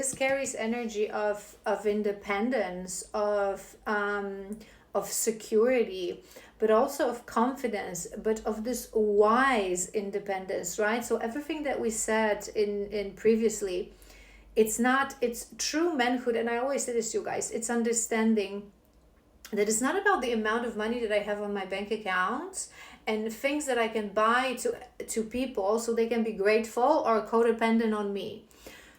this carries energy of independence, of security, but also of confidence, but of this wise independence, right? So everything that we said in previously, it's true manhood. And I always say this to you guys, it's understanding that it's not about the amount of money that I have on my bank account and things that I can buy to people so they can be grateful or codependent on me.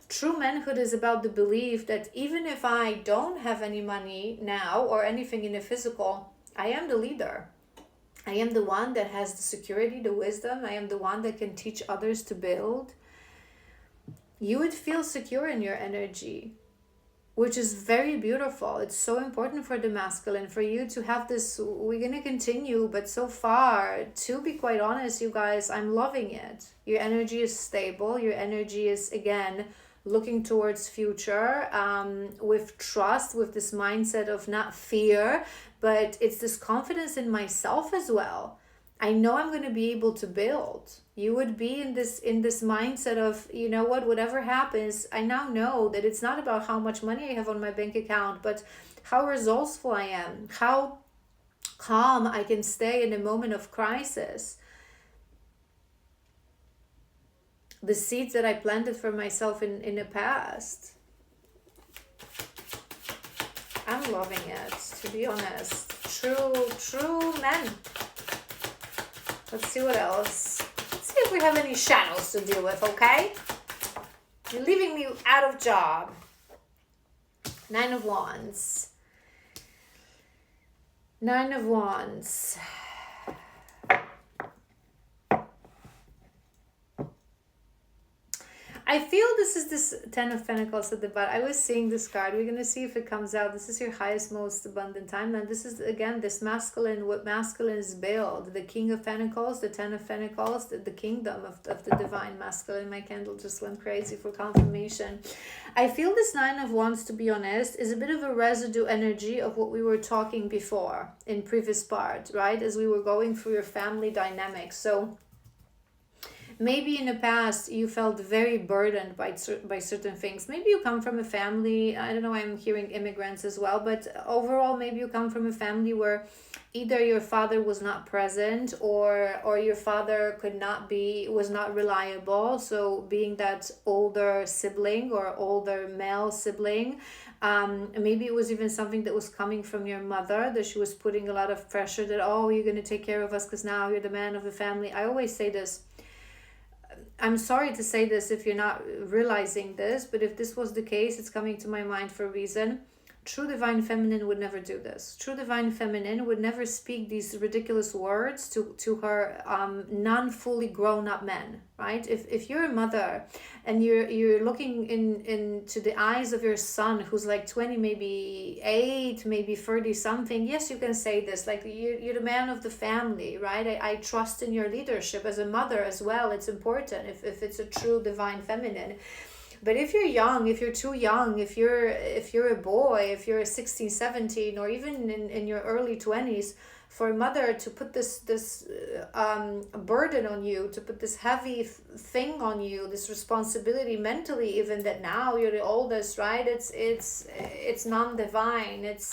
True manhood is about the belief that even if I don't have any money now or anything in the physical, I am the leader. I am the one that has the security, the wisdom. I am the one that can teach others to build. You would feel secure in your energy, which is very beautiful. It's so important for the masculine, for you to have this. We're going to continue, but so far, to be quite honest, you guys, I'm loving it. Your energy is stable. Your energy is, again, looking towards future, with trust, with this mindset of not fear, but it's this confidence in myself as well. I know I'm going to be able to build. You would be in this mindset of, you know what, whatever happens, I now know that it's not about how much money I have on my bank account, but how resourceful I am, how calm I can stay in a moment of crisis. The seeds that I planted for myself in the past. I'm loving it, to be honest. True men. Let's see what else. Let's see if we have any shadows to deal with, okay? You're leaving me out of job. 9 of Wands. 9 of Wands. I feel this is this 10 of Pentacles at the bottom. I was seeing this card. We're going to see if it comes out. This is your highest, most abundant timeline. This is, again, this masculine, what masculines build. The King of Pentacles, the 10 of Pentacles, the kingdom of the divine masculine. My candle just went crazy for confirmation. I feel this 9 of Wands, to be honest, is a bit of a residue energy of what we were talking before in previous part, right? As we were going through your family dynamics. So maybe in the past you felt very burdened by certain things. Maybe you come from a family, I don't know, I'm hearing immigrants as well, but overall maybe you come from a family where either your father was not present or your father was not reliable. So being that older sibling or older male sibling, maybe it was even something that was coming from your mother, that she was putting a lot of pressure that, oh, you're going to take care of us because now you're the man of the family. I always say this. I'm sorry to say this if you're not realizing this, but if this was the case, it's coming to my mind for a reason. True divine feminine would never do this. True divine feminine would never speak these ridiculous words to her non-fully grown-up men, right? If you're a mother and you're looking into the eyes of your son who's like 20, maybe 8, maybe 30 something, yes, you can say this, like you're the man of the family, right? I trust in your leadership as a mother as well. It's important if it's a true divine feminine. But if you're young, if you're too young, if you're a boy, if you're 16, 17, or even in your early 20s, for a mother to put this burden on you, to put this heavy thing on you, this responsibility mentally, even that now you're the oldest, right? It's non-divine. It's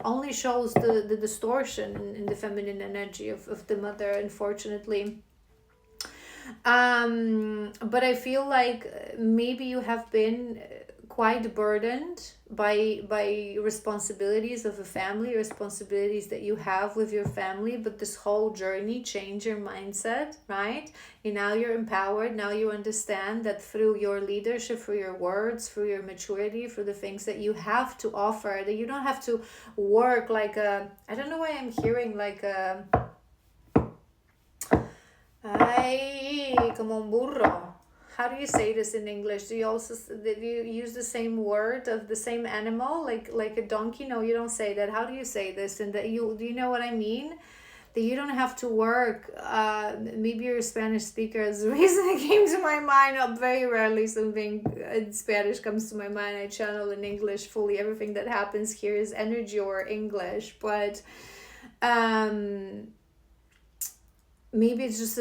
only shows the distortion in the feminine energy of the mother, unfortunately. But I feel like maybe you have been quite burdened by responsibilities of a family, responsibilities that you have with your family, but this whole journey changed your mindset, right? And now you're empowered. Now you understand that through your leadership, through your words, through your maturity, through the things that you have to offer, that you don't have to work like I don't know why I'm hearing like ay, como un burro. How do you say this in English? Do you use the same word of the same animal, like a donkey? No, you don't say that. How do you say this? And do you know what I mean? That you don't have to work. Maybe you're a Spanish speaker. As the reason it came to my mind, very rarely something in Spanish comes to my mind. I channel in English fully. Everything that happens here is energy or English, but maybe it's just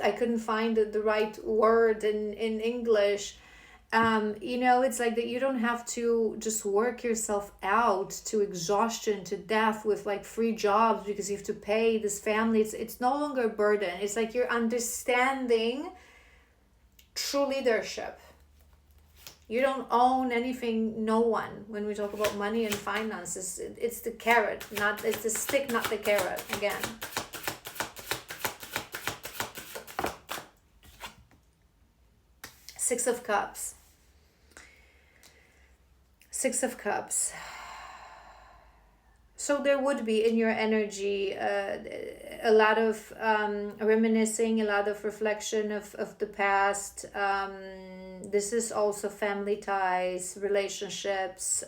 I couldn't find the right word in English. It's like that you don't have to just work yourself out to exhaustion, to death with like free jobs because you have to pay this family. It's no longer a burden. It's like you're understanding true leadership. You don't own anything, no one. When we talk about money and finances, it's the carrot, it's the stick, not the carrot. Again. Six of Cups. Six of Cups. So there would be in your energy a lot of reminiscing, a lot of reflection of the past. This is also family ties, relationships,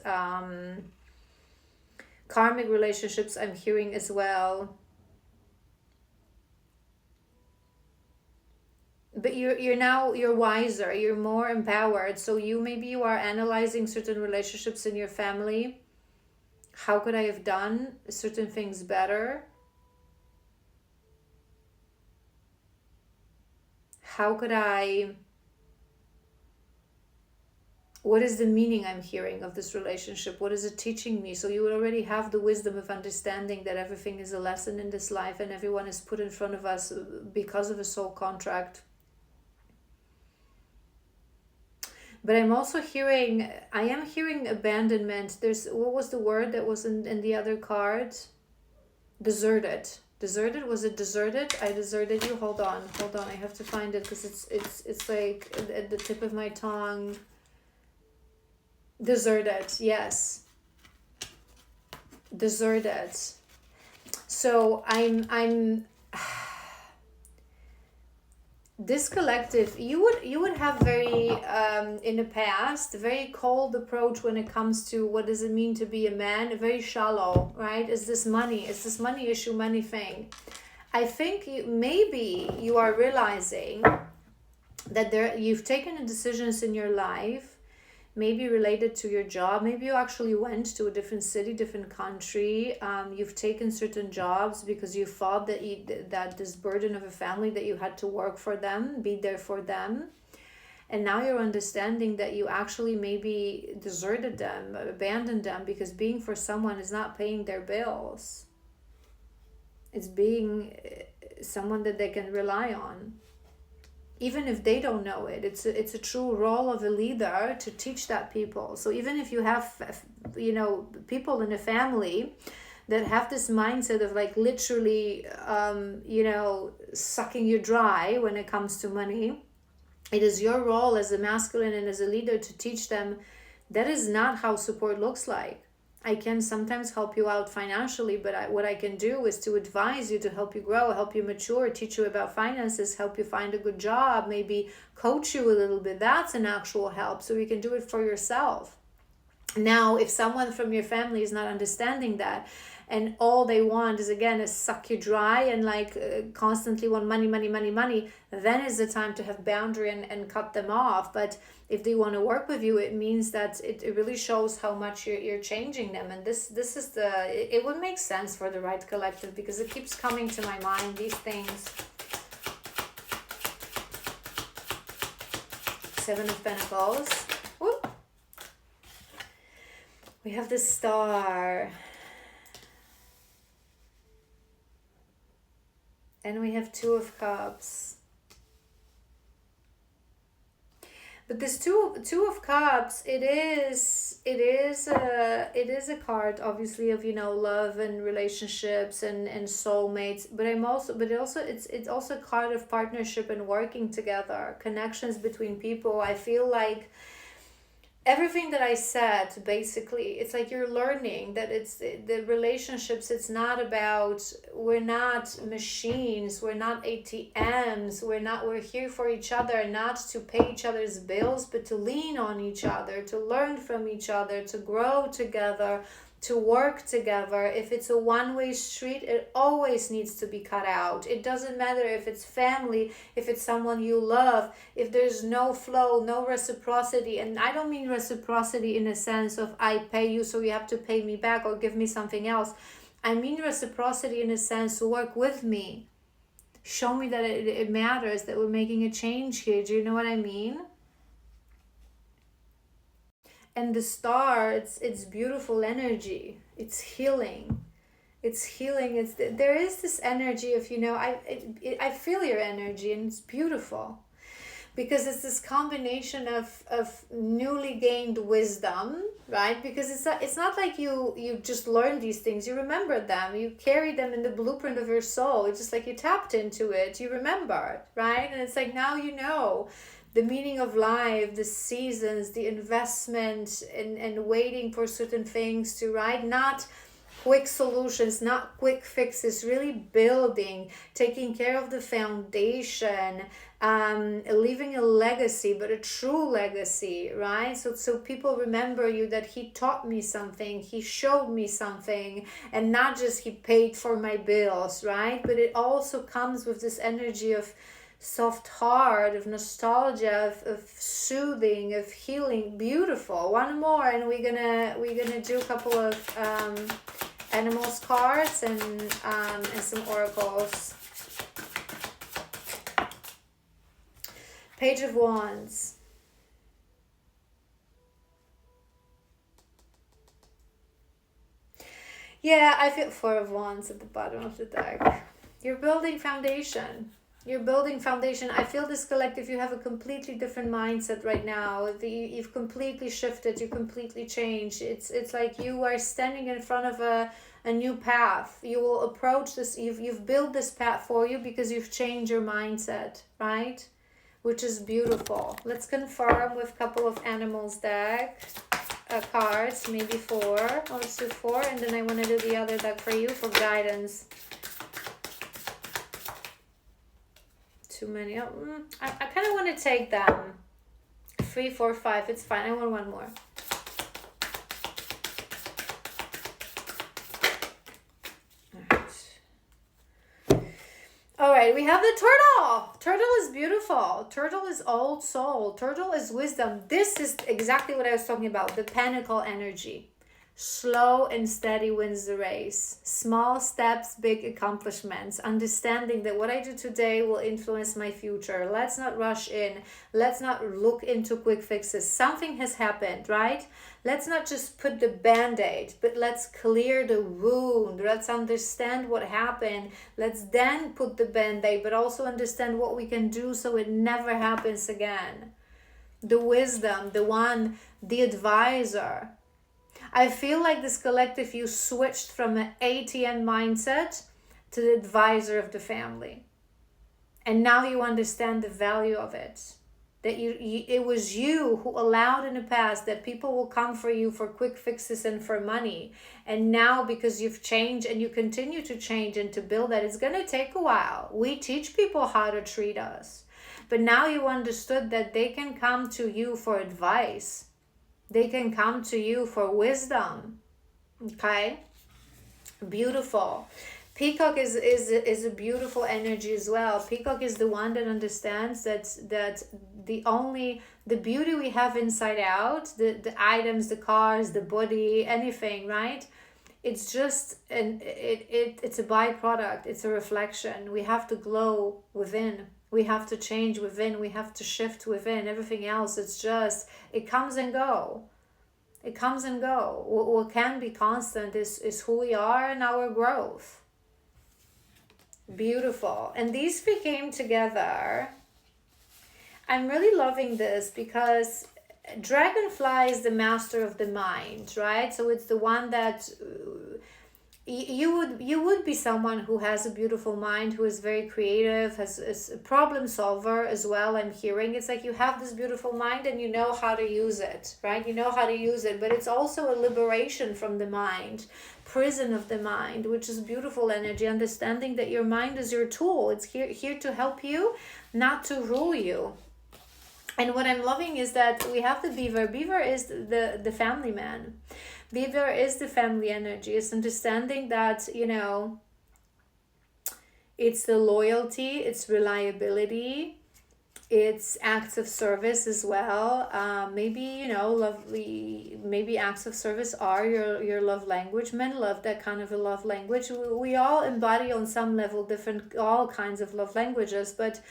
karmic relationships I'm hearing as well. But you're wiser, you're more empowered. So you are analyzing certain relationships in your family. How could I have done certain things better? What is the meaning I'm hearing of this relationship? What is it teaching me? So you would already have the wisdom of understanding that everything is a lesson in this life and everyone is put in front of us because of a soul contract. But I am hearing abandonment. What was the word that was in the other card? Deserted. Deserted? Was it deserted? I deserted you? Hold on. I have to find it because it's like at the tip of my tongue. Deserted. Yes. Deserted. So I'm this collective, you would have very in the past very cold approach when it comes to what does it mean to be a man, very shallow, right? Is this money issue, money thing? I think maybe you are realizing that you've taken decisions in your life, maybe related to your job. Maybe you actually went to a different city, different country. You've taken certain jobs because you thought that this burden of a family, that you had to work for them, be there for them. And now you're understanding that you actually maybe deserted them, abandoned them, because being for someone is not paying their bills. It's being someone that they can rely on. Even if they don't know it, it's a true role of a leader to teach that people. So even if you have, people in a family that have this mindset of like literally, sucking you dry when it comes to money, it is your role as a masculine and as a leader to teach them that is not how support looks like. I can sometimes help you out financially, but what I can do is to advise you, to help you grow, help you mature, teach you about finances, help you find a good job, maybe coach you a little bit. That's an actual help. So you can do it for yourself. Now, if someone from your family is not understanding that, and all they want is suck you dry and constantly want money, then is the time to have boundary and cut them off. But if they want to work with you, it means that it really shows how much you're changing them. And this is it would make sense for the right collective, because it keeps coming to my mind, these things. Seven of Pentacles. Whoop. We have the Star. And we have Two of Cups. But this two of Cups, it is a card, obviously, of love and relationships and soulmates. But it's also a card of partnership and working together, connections between people. I feel like everything that I said, basically, it's like you're learning that it's the relationships. It's not about, we're not machines, we're not ATMs, we're here for each other, not to pay each other's bills, but to lean on each other, to learn from each other, to grow together, to work together. If it's a one-way street, it always needs to be cut out. It doesn't matter if it's family, if it's someone you love, if there's no flow, no reciprocity. And I don't mean reciprocity in a sense of I pay you so you have to pay me back or give me something else. I mean reciprocity in a sense, work with me. Show me that it matters, that we're making a change here. Do you know what I mean? And the star, it's beautiful energy. It's healing. It's healing. There is this energy of, I feel your energy, and it's beautiful, because it's this combination of newly gained wisdom, right? Because it's not like you just learned these things, you remembered them, you carried them in the blueprint of your soul. It's just like you tapped into it, you remembered, right? And it's like now you know the meaning of life, the seasons, the investment, and waiting for certain things to, right? Not quick solutions, not quick fixes, really building, taking care of the foundation, leaving a legacy, but a true legacy, right? So people remember you, that he taught me something, he showed me something, and not just he paid for my bills, right? But it also comes with this energy of soft heart, of nostalgia, of soothing, of healing. Beautiful. One more, and we're gonna do a couple of animals cards and some oracles. Page of Wands. Yeah, I feel Four of Wands at the bottom of the deck. You're building foundation. You're building foundation. I feel this collective, you have a completely different mindset right now. You've completely shifted, you completely changed. It's like you are standing in front of a new path. You will approach this, you've built this path for you because you've changed your mindset, right? Which is beautiful. Let's confirm with a couple of animals deck cards, maybe 4. Let's do 4, and then I want to do the other deck for you for guidance. Too many. I kind of want to take them. 3, 4, 5. It's fine. I want one more. All right, we have the turtle. Turtle is beautiful. Turtle is old soul. Turtle is wisdom. This is exactly what I was talking about. The pentacle energy. Slow and steady wins the race. Small steps, big accomplishments. Understanding that what I do today will influence my future. Let's not rush in. Let's not look into quick fixes. Something has happened, right? Let's not just put the band-aid, but let's clear the wound. Let's understand what happened. Let's then put the band-aid, but also understand what we can do so it never happens again. The wisdom, the advisor. I feel like this collective, you switched from an ATM mindset to the advisor of the family. And now you understand the value of it. That it was you who allowed in the past that people will come for you for quick fixes and for money. And now, because you've changed and you continue to change and to build that, it's going to take a while. We teach people how to treat us. But now you understood that they can come to you for advice. They can come to you for wisdom. Okay? Beautiful. Peacock is a beautiful energy as well. Peacock is the one that understands that the beauty we have inside out, the items, the cars, the body, anything, right? It's just it's a byproduct. It's a reflection. We have to glow within. We have to change within. We have to shift within. Everything else, it comes and go. It comes and go. What can be constant is who we are and our growth. Beautiful. And these 3 came together. I'm really loving this because Dragonfly is the master of the mind, right? So it's the one that you would be someone who has a beautiful mind, who is very creative, is a problem solver as well. I'm hearing it's like you have this beautiful mind and you know how to use it, right? You know how to use it, but it's also a liberation from the mind, prison of the mind, which is beautiful energy. Understanding that your mind is your tool. It's here to help you, not to rule you. And what I'm loving is that we have the beaver. Beaver is the family man. Beaver is the family energy. It's understanding that, it's the loyalty, it's reliability, it's acts of service as well. Maybe, maybe acts of service are your love language. Men love that kind of a love language. We all embody on some level all kinds of love languages, but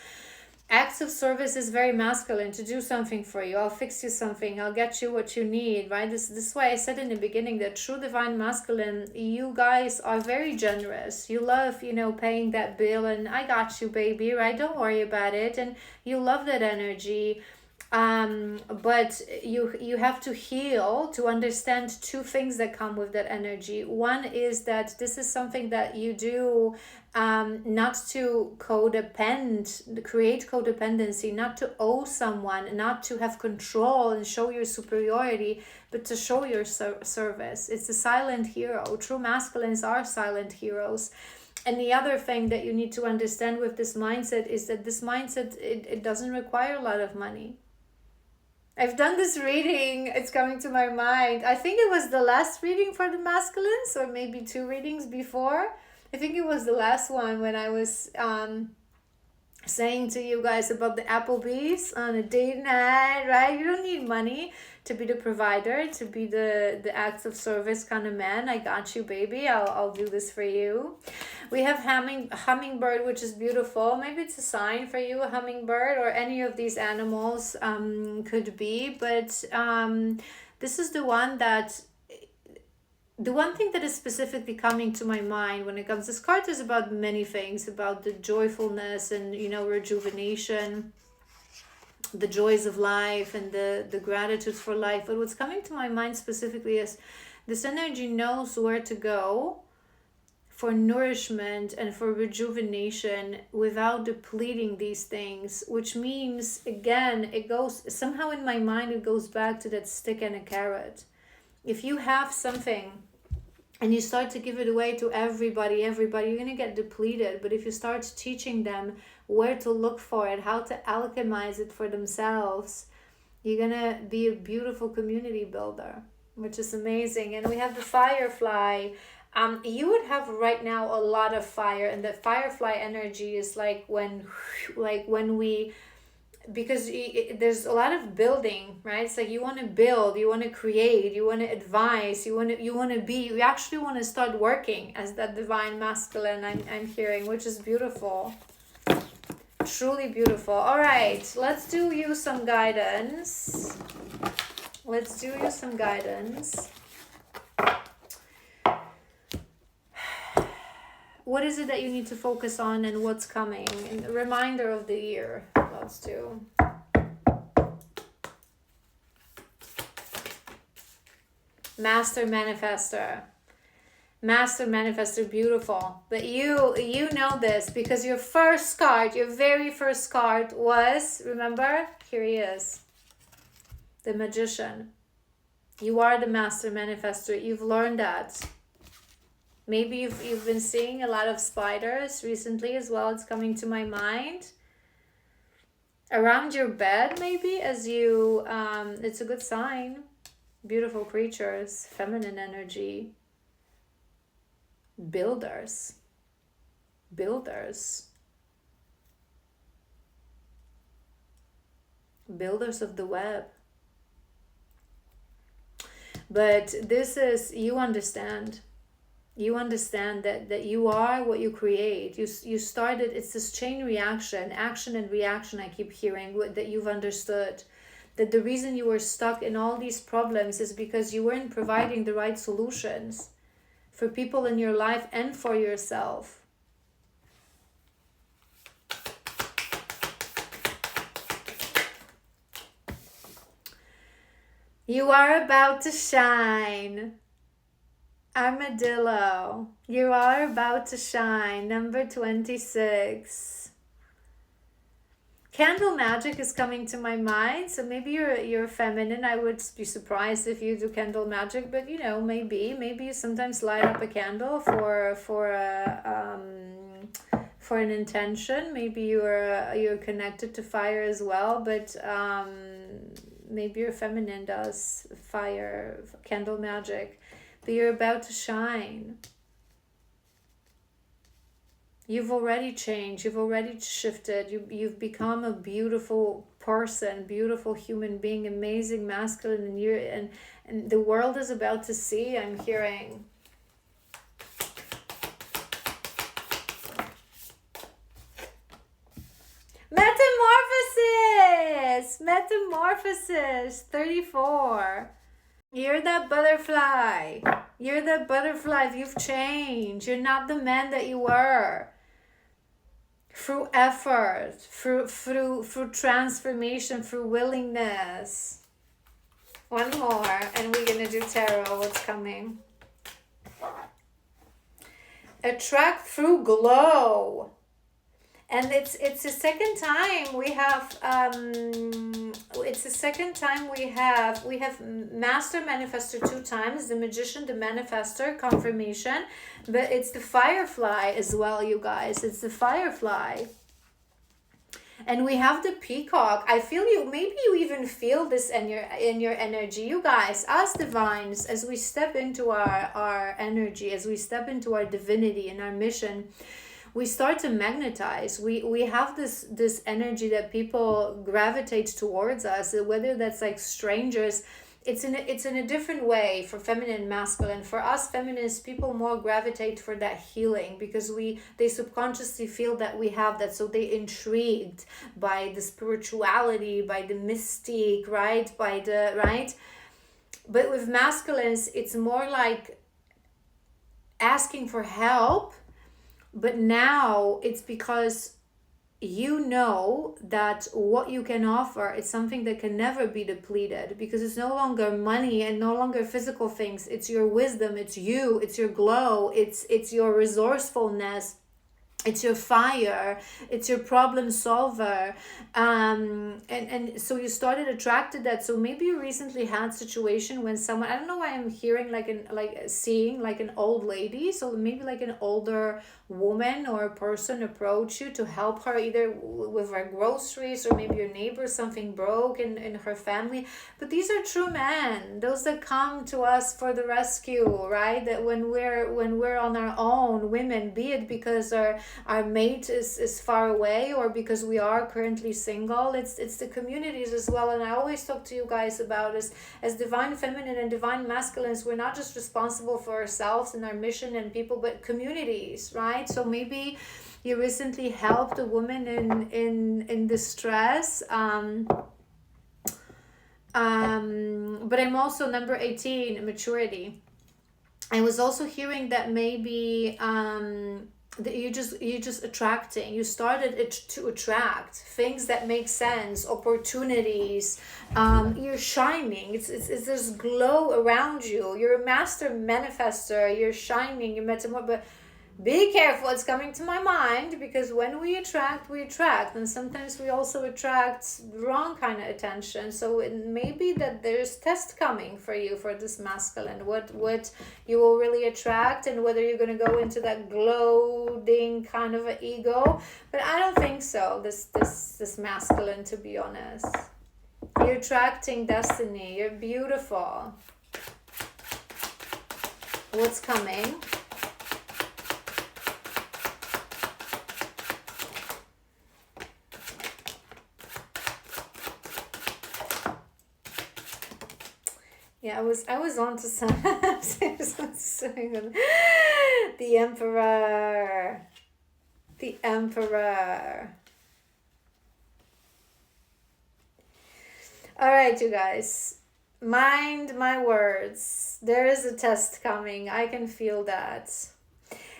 Acts of service is very masculine, to do something for you. I'll fix you something. I'll get you what you need, right? This is why I said in the beginning that true divine masculine, you guys are very generous. You love, paying that bill and I got you, baby, right? Don't worry about it. And you love that energy. But you have to heal to understand two things that come with that energy. One is that this is something that you do not to create codependency, not to owe someone, not to have control and show your superiority, but to show your service. It's a silent hero. True masculines are silent heroes. And the other thing that you need to understand with this mindset is that this mindset, it doesn't require a lot of money. I've done this reading, it's coming to my mind. I think it was the last reading for the masculines, or maybe 2 readings before. I think it was the last one when I was saying to you guys about the Applebee's on a date night, right? You don't need money to be the provider, to be the acts of service kind of man. I got you, baby. I'll do this for you. We have hummingbird, which is beautiful. Maybe it's a sign for you, a hummingbird, or any of these animals could be. But this is the one thing that is specifically coming to my mind when it comes. This card is about many things, about the joyfulness and, rejuvenation, the joys of life and the gratitude for life. But what's coming to my mind specifically is this energy knows where to go for nourishment and for rejuvenation without depleting these things, which means, again, it goes somehow in my mind, it goes back to that stick and a carrot. If you have something and you start to give it away to everybody, you're going to get depleted. But if you start teaching them where to look for it, how to alchemize it for themselves, you're going to be a beautiful community builder, which is amazing. And we have the firefly. You would have right now a lot of fire, and the firefly energy is like when we, because there's a lot of building, right? It's like you want to build, you want to create, you want to advise, you actually want to start working as that divine masculine. I'm hearing, which is beautiful, truly beautiful. All right, let's do you some guidance. What is it that you need to focus on and what's coming? And a reminder of the year. Let's do. Master Manifestor. Master Manifestor, beautiful. But you know this because your very first card was, remember? Here he is. The Magician. You are the Master Manifestor. You've learned that. Maybe you've been seeing a lot of spiders recently as well. It's coming to my mind. Around your bed, maybe, as you, it's a good sign. Beautiful creatures, feminine energy. Builders. Builders of the web. But this is, you understand that you are what you create. You started, it's this chain reaction, action and reaction. I keep hearing that you've understood that the reason you were stuck in all these problems is because you weren't providing the right solutions for people in your life and for yourself. You are about to shine. Armadillo, you are about to shine. Number 26. Candle magic is coming to my mind. So maybe you're feminine. I would be surprised if you do candle magic, but maybe you sometimes light up a candle for an intention. Maybe you're connected to fire as well, but maybe your feminine does fire, candle magic. But you're about to shine. You've already changed. You've already shifted. You've become a beautiful person, beautiful human being, amazing masculine, and the world is about to see. I'm hearing. Metamorphosis 34. You're that butterfly. You're that butterfly. You've changed. You're not the man that you were. Through effort, through transformation, through willingness. One more, and we're gonna do tarot. What's coming? Attract through glow. And it's the second time we have we have master manifestor 2 times, the magician, the manifestor, confirmation, but it's the firefly as well, you guys. It's the firefly. And we have the peacock. I feel you, maybe you even feel this in your energy, you guys, as divines, as we step into our energy, as we step into our divinity and our mission, we start to magnetize. We have this energy that people gravitate towards us, whether that's like strangers. It's in a different way for feminine and masculine. For us feminists, people more gravitate for that healing because they subconsciously feel that we have that, so they intrigued by the spirituality, by the mystique, right? But with masculines, it's more like asking for help. But now it's because you know that what you can offer is something that can never be depleted, because it's no longer money and no longer physical things. It's your wisdom, it's you, it's your glow, it's your resourcefulness, it's your fire, it's your problem solver, and so you started attracted that. So maybe you recently had situation when someone, I don't know why I'm hearing seeing like an old lady, so maybe like an older woman or a person approach you to help her either with her groceries, or maybe your neighbor, something broke in her family. But these are true men, those that come to us for the rescue, right? That when we're on our own, women, be it because our mate is far away or because we are currently single, it's the communities as well. And I always talk to you guys about as divine feminine and divine masculines, we're not just responsible for ourselves and our mission and people, but communities, right? So maybe you recently helped a woman in distress, but I'm also number 18, maturity. I was also hearing that maybe that you're just attracting. You started it to attract things that make sense, opportunities. You're shining. It's this glow around you. You're a master manifestor. You're shining. You're but be careful, it's coming to my mind, because when we attract, and sometimes we also attract wrong kind of attention. So it may be that there's test coming for you for this masculine, what you will really attract, and whether you're going to go into that gloating kind of an ego. But I don't think so, this masculine, to be honest. You're attracting destiny. You're beautiful. What's coming? Yeah, I was on to some the Emperor. The Emperor. All right, you guys. Mind my words. There is a test coming. I can feel that.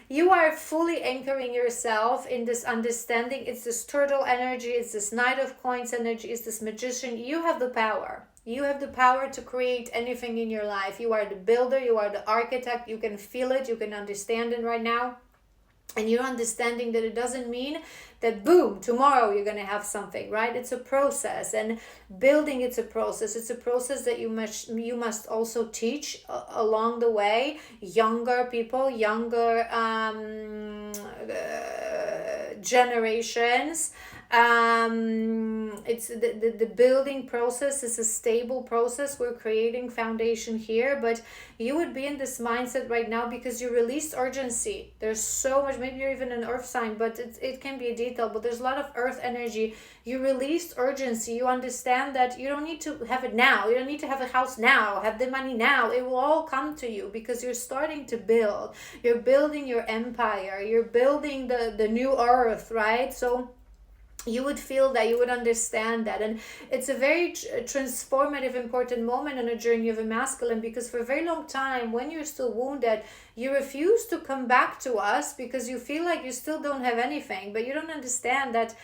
You are fully anchoring yourself in this understanding. It's this turtle energy. It's this Knight of Coins energy. It's this magician. You have the power. You have the power to create anything in your life. You are the builder. You are the architect. You can feel it. You can understand it right now. And you're understanding that it doesn't mean that boom, tomorrow you're going to have something, right? It's a process, and building, it's a process. It's a process that you must also teach along the way. Younger people, younger generations. It's the building process is a stable process. We're creating foundation here, but you would be in this mindset right now because you released urgency. There's so much, maybe you're even an earth sign, but it can be a detail, but there's a lot of earth energy. You released urgency. You understand that you don't need to have it now. You don't need to have a house now, have the money now. It will all come to you because you're starting to build. You're building your empire. You're building the new earth, right? So you would feel that, you would understand that. And it's a very transformative, important moment in a journey of a masculine, because for a very long time, when you're still wounded, you refuse to come back to us because you feel like you still don't have anything. But you don't understand that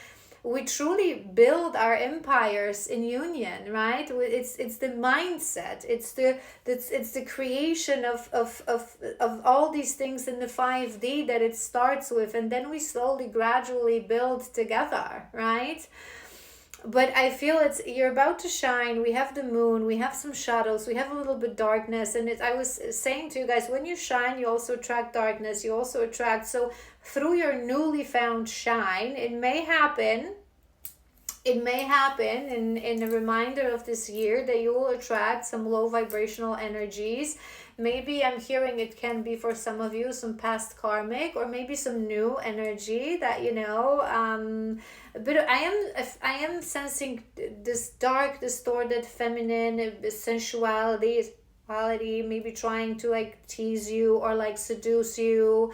we truly build our empires in union, right? It's the mindset, it's the creation of all these things in the 5D that it starts with, and then we slowly gradually build together, right? But I feel it's, you're about to shine. We have the moon, we have some shadows, we have a little bit darkness, and I was saying to you guys, when you shine, you also attract darkness, you also attract. So through your newly found shine, it may happen in a reminder of this year that you will attract some low vibrational energies. Maybe I'm hearing it can be for some of you some past karmic, or maybe some new energy that, but I am sensing this dark, distorted feminine sensuality, maybe trying to like tease you or like seduce you,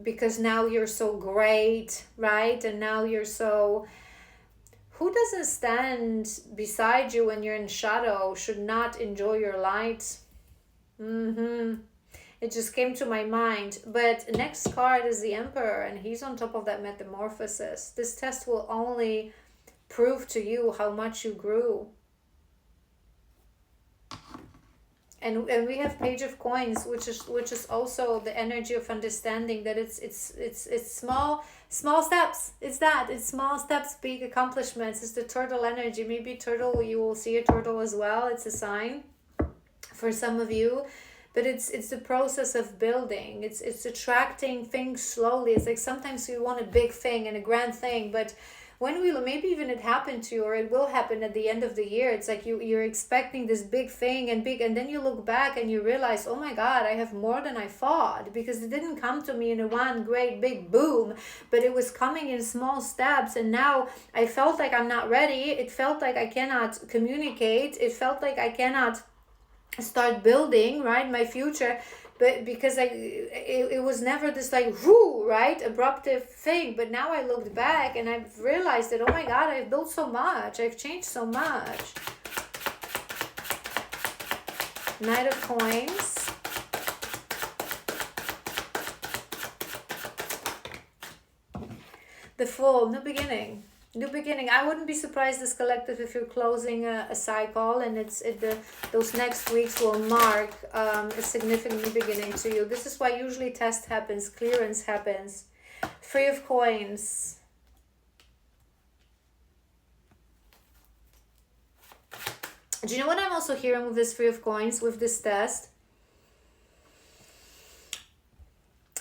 because now you're so great, right? And now you're so, who doesn't stand beside you when you're in shadow should not enjoy your light. It just came to my mind. But next card is the Emperor, and he's on top of that metamorphosis. This test will only prove to you how much you grew. And we have Page of Coins, which is also the energy of understanding that it's small steps. It's small steps, big accomplishments. It's the turtle energy. Maybe turtle, you will see a turtle as well. It's a sign for some of you. But it's the process of building. It's attracting things slowly. It's like sometimes you want a big thing and a grand thing, but when we, maybe even it happened to you, or it will happen at the end of the year, it's like you're expecting this big thing and then you look back and you realize, oh my God, I have more than I thought, because it didn't come to me in a one great big boom, but it was coming in small steps. And now I felt like I'm not ready. It felt like I cannot communicate. It felt like I cannot start building, right, my future. But because it was never this like whoo, right, abruptive thing. But now I looked back and I've realized that, oh my God, I've built so much, I've changed so much. Knight of Coins. The Fool, new beginning. New beginning. I wouldn't be surprised, this collective, if you're closing a cycle, and those next weeks will mark a significant new beginning to you. This is why usually test happens, clearance happens. Three of Coins. Do you know what I'm also hearing with this Three of Coins, with this test?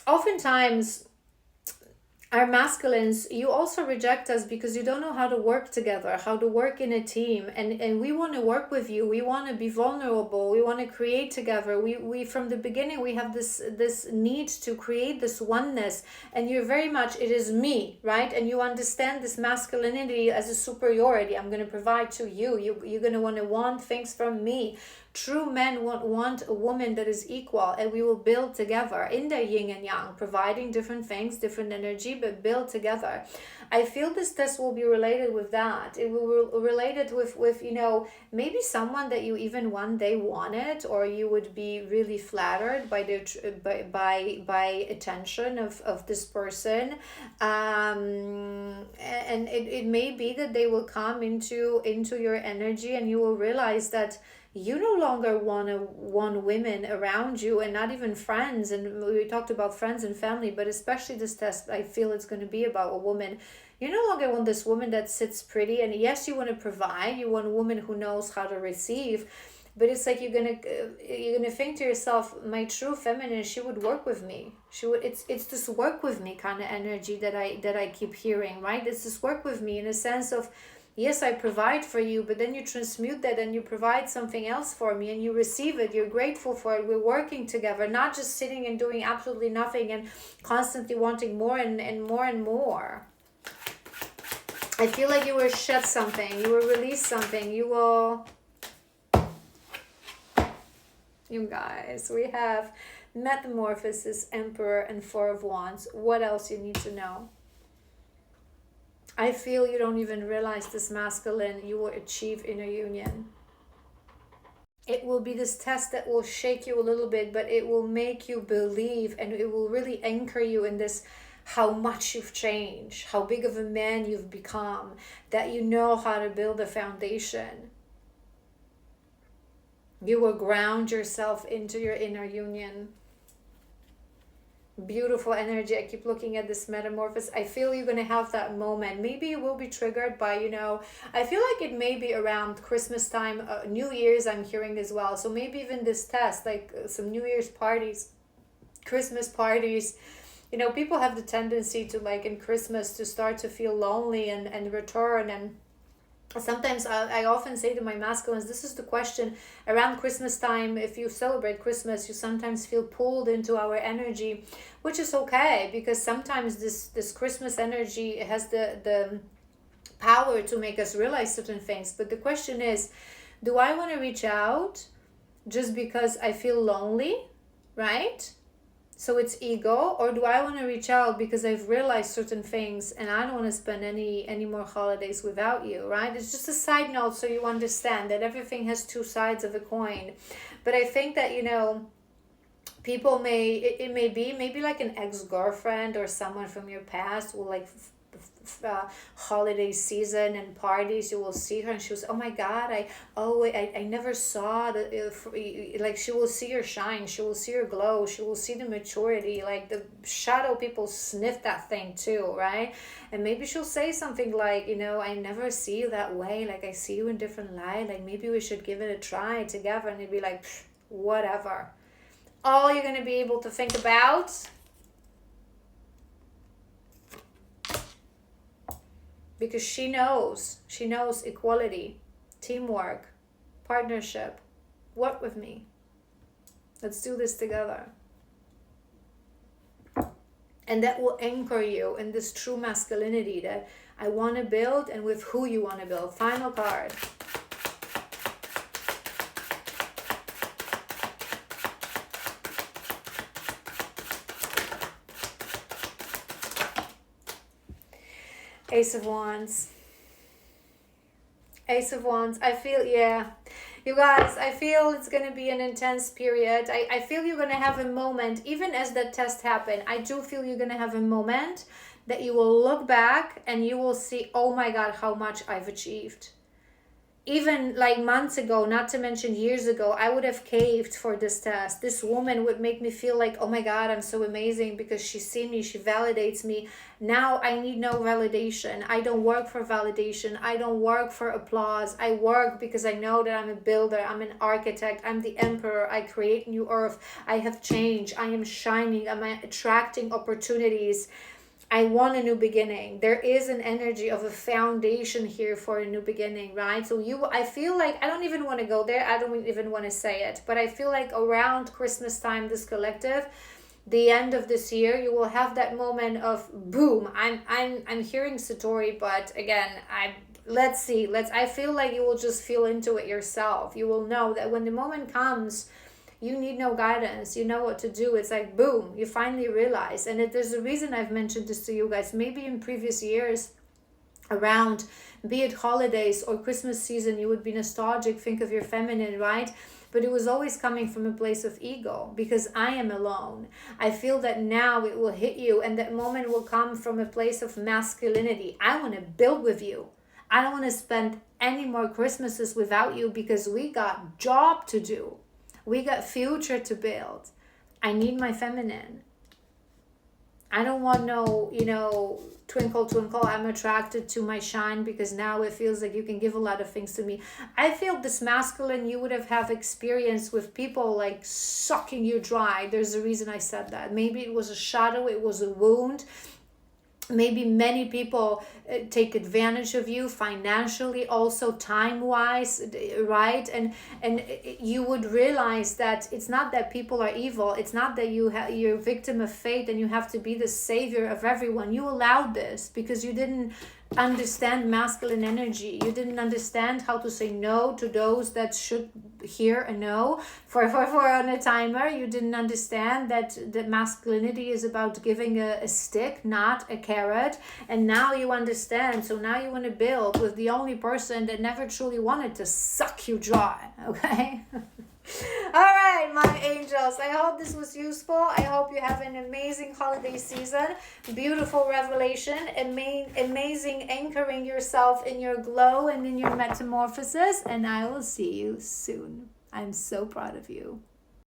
Oftentimes, our masculines, you also reject us because you don't know how to work together, how to work in a team, and we want to work with you. We want to be vulnerable. We want to create together. We from the beginning, we have this need to create this oneness, and you're very much, it is me, right? And you understand this masculinity as a superiority. I'm going to provide to you. You're going to want things from me. True men want a woman that is equal, and we will build together in the yin and yang, providing different things, different energy, but build together. I feel this test will be related with that. It will be related with maybe someone that you even one day wanted, or you would be really flattered by by attention of this person, and it may be that they will come into your energy, and you will realize that you no longer want women around you, and not even friends. And we talked about friends and family, but especially this test, I feel it's going to be about a woman. You no longer want this woman that sits pretty, and yes, you want to provide. You want a woman who knows how to receive, but it's like you're gonna think to yourself, my true feminine, she would work with me. She would. It's this work with me kind of energy that I keep hearing, right? It's this work with me in a sense of, yes, I provide for you, but then you transmute that and you provide something else for me, and you receive it. You're grateful for it. We're working together, not just sitting and doing absolutely nothing and constantly wanting more and more and more. I feel like you will shed something. You will release something. You guys, we have Metamorphosis, Emperor, and Four of Wands. What else you need to know? I feel you don't even realize this masculine you will achieve inner union. It will be this test that will shake you a little bit, but it will make you believe, and it will really anchor you in this, how much you've changed, how big of a man you've become, that you know how to build a foundation. You will ground yourself into your inner union. Beautiful energy. I keep looking at this metamorphosis. I feel you're going to have that moment. Maybe you will be triggered by, I feel like it may be around Christmas time, New Year's I'm hearing as well. So maybe even this test, like some New Year's parties, Christmas parties. People have the tendency to, like in Christmas, to start to feel lonely and return. And sometimes I often say to my masculines, this is the question around Christmas time. If you celebrate Christmas, you sometimes feel pulled into our energy, which is okay, because sometimes this Christmas energy has the power to make us realize certain things. But the question is, do I want to reach out just because I feel lonely, right? So it's ego, or do I want to reach out because I've realized certain things and I don't want to spend any more holidays without you, right? It's just a side note so you understand that everything has two sides of a coin. But I think that, people it may be maybe like an ex-girlfriend or someone from your past will like holiday season and parties, you will see her and she was, oh my god, I never saw like she will see your shine, she will see your glow, she will see the maturity, like the shadow people sniff that thing too, right? And maybe she'll say something like, I never see you that way, like I see you in different light, like maybe we should give it a try together. And it'd be like, whatever. All you're going to be able to think about, because she knows equality, teamwork, partnership. Work with me. Let's do this together. And that will anchor you in this true masculinity that I want to build, and with who you want to build. Final card. Ace of Wands. Ace of Wands. I feel, you guys, I feel it's going to be an intense period. I feel you're going to have a moment, even as that test happened, I do feel you're going to have a moment that you will look back and you will see, oh my God, how much I've achieved. Even like months ago, not to mention years ago, I would have caved for this test. This woman would make me feel like, oh my God, I'm so amazing because she's seen me, she validates me. Now I need no validation. I don't work for validation. I don't work for applause. I work because I know that I'm a builder. I'm an architect. I'm the emperor. I create new earth. I have change. I am shining. I'm attracting opportunities. I want a new beginning. There is an energy of a foundation here for a new beginning, right? So I feel like, I don't even want to go there. I don't even want to say it, but I feel like around Christmas time, this collective, the end of this year, you will have that moment of boom. I'm hearing Satori, but again, let's see. I feel like you will just feel into it yourself. You will know that when the moment comes, you need no guidance. You know what to do. It's like, boom, you finally realize. And there's a reason I've mentioned this to you guys. Maybe in previous years around, be it holidays or Christmas season, you would be nostalgic, think of your feminine, right? But it was always coming from a place of ego because I am alone. I feel that now it will hit you and that moment will come from a place of masculinity. I want to build with you. I don't want to spend any more Christmases without you because we got job to do. We got future to build. I need my feminine. I don't want no, twinkle, twinkle. I'm attracted to my shine because now it feels like you can give a lot of things to me. I feel this masculine, you would have experience with people like sucking you dry. There's a reason I said that. Maybe it was a shadow, it was a wound. Maybe many people take advantage of you financially, also time-wise, right? And you would realize that it's not that people are evil. It's not that you're a victim of fate and you have to be the savior of everyone. You allowed this because you didn't understand masculine energy. You didn't understand how to say no to those that should hear a no. For on a timer, you didn't understand that masculinity is about giving a stick, not a carrot. And now you understand. So now you want to build with the only person that never truly wanted to suck you dry. Okay. All right, my angels, I hope this was useful. I hope you have an amazing holiday season, beautiful revelation, amazing anchoring yourself in your glow and in your metamorphosis, and I will see you soon. I'm so proud of you.